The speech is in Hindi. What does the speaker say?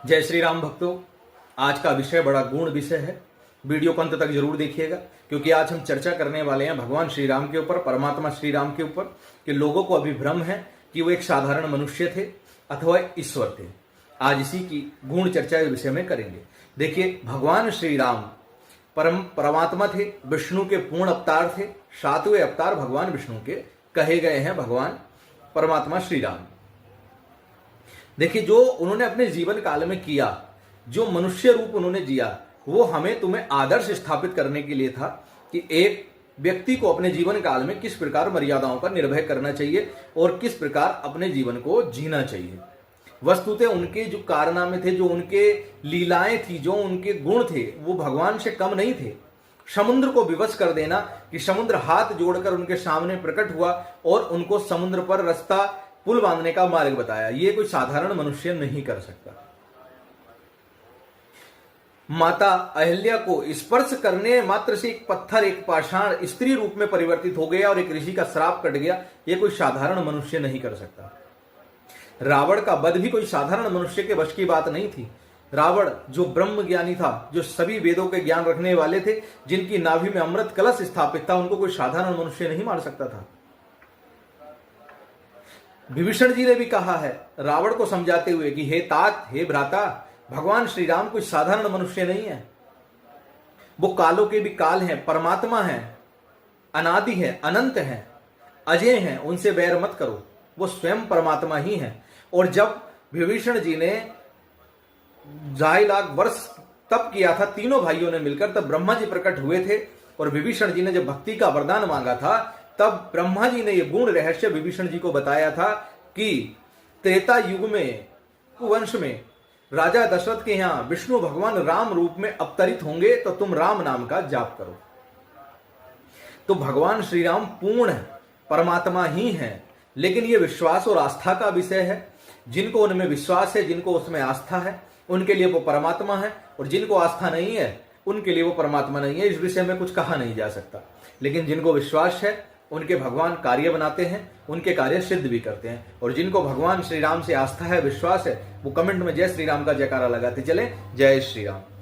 जय श्री राम भक्तों। आज का विषय बड़ा गूढ़ विषय है। वीडियो को अंत तक जरूर देखिएगा, क्योंकि आज हम चर्चा करने वाले हैं भगवान श्री राम के ऊपर, परमात्मा श्री राम के ऊपर, कि लोगों को अभी भ्रम है कि वो एक साधारण मनुष्य थे अथवा ईश्वर थे। आज इसी की गूढ़ चर्चा इस विषय में करेंगे। देखिए, भगवान श्री राम परमात्मा थे, विष्णु के पूर्ण अवतार थे। 7वें अवतार भगवान विष्णु के कहे गए हैं भगवान परमात्मा श्री राम। देखिए, जो उन्होंने अपने जीवन काल में किया, जो मनुष्य रूप उन्होंने जिया, वो हमें तुम्हें आदर्श स्थापित करने के लिए था कि एक व्यक्ति को अपने जीवन काल में किस प्रकार मर्यादाओं का निर्वह करना चाहिए और किस प्रकार अपने जीवन को जीना चाहिए। वस्तुतः उनके जो कारनामे थे, जो उनके लीलाएं थी, जो उनके गुण थे, वो भगवान से कम नहीं थे। समुद्र को विवश कर देना, कि समुद्र हाथ जोड़कर उनके सामने प्रकट हुआ और उनको समुद्र पर रास्ता, पुल बांधने का मार्ग बताया, ये कोई साधारण मनुष्य नहीं कर सकता। माता अहिल्या को स्पर्श करने मात्र से एक पत्थर, एक पाषाण स्त्री रूप में परिवर्तित हो गया और एक ऋषि का श्राप कट गया, ये कोई साधारण मनुष्य नहीं कर सकता। रावण का वध भी कोई साधारण मनुष्य के वश की बात नहीं थी। रावण जो ब्रह्म ज्ञानी था, जो सभी वेदों के ज्ञान रखने वाले थे, जिनकी नाभि में अमृत कलश स्थापित था, उनको कोई साधारण मनुष्य नहीं मार सकता था। विभीषण जी ने भी कहा है रावण को समझाते हुए कि हे तात, हे भ्राता, भगवान श्री राम कोई साधारण मनुष्य नहीं है। वो कालों के भी काल हैं, परमात्मा हैं, अनादि है, अनंत हैं, अजय हैं, उनसे बैर मत करो। वो स्वयं परमात्मा ही हैं। और जब विभीषण जी ने 2.5 लाख वर्ष तप किया था तीनों भाइयों ने मिलकर, तब ब्रह्मा जी प्रकट हुए थे। और विभीषण जी ने जब भक्ति का वरदान मांगा था, तब ब्रह्मा जी ने यह गुण रहस्य विभीषण जी को बताया था कि त्रेता युग में, कुवंश में, राजा दशरथ के यहां विष्णु भगवान राम रूप में अवतरित होंगे, तो तुम राम नाम का जाप करो। तो भगवान श्री राम पूर्ण परमात्मा ही हैं, लेकिन यह विश्वास और आस्था का विषय है। जिनको उनमें विश्वास है, जिनको उसमें आस्था है, उनके लिए वो परमात्मा है, और जिनको आस्था नहीं है उनके लिए वो परमात्मा नहीं है। इस विषय में कुछ कहा नहीं जा सकता। लेकिन जिनको विश्वास है, उनके भगवान कार्य बनाते हैं, उनके कार्य सिद्ध भी करते हैं। और जिनको भगवान श्री राम से आस्था है, विश्वास है, वो कमेंट में जय श्री राम का जयकारा लगाते चले। जय श्री राम।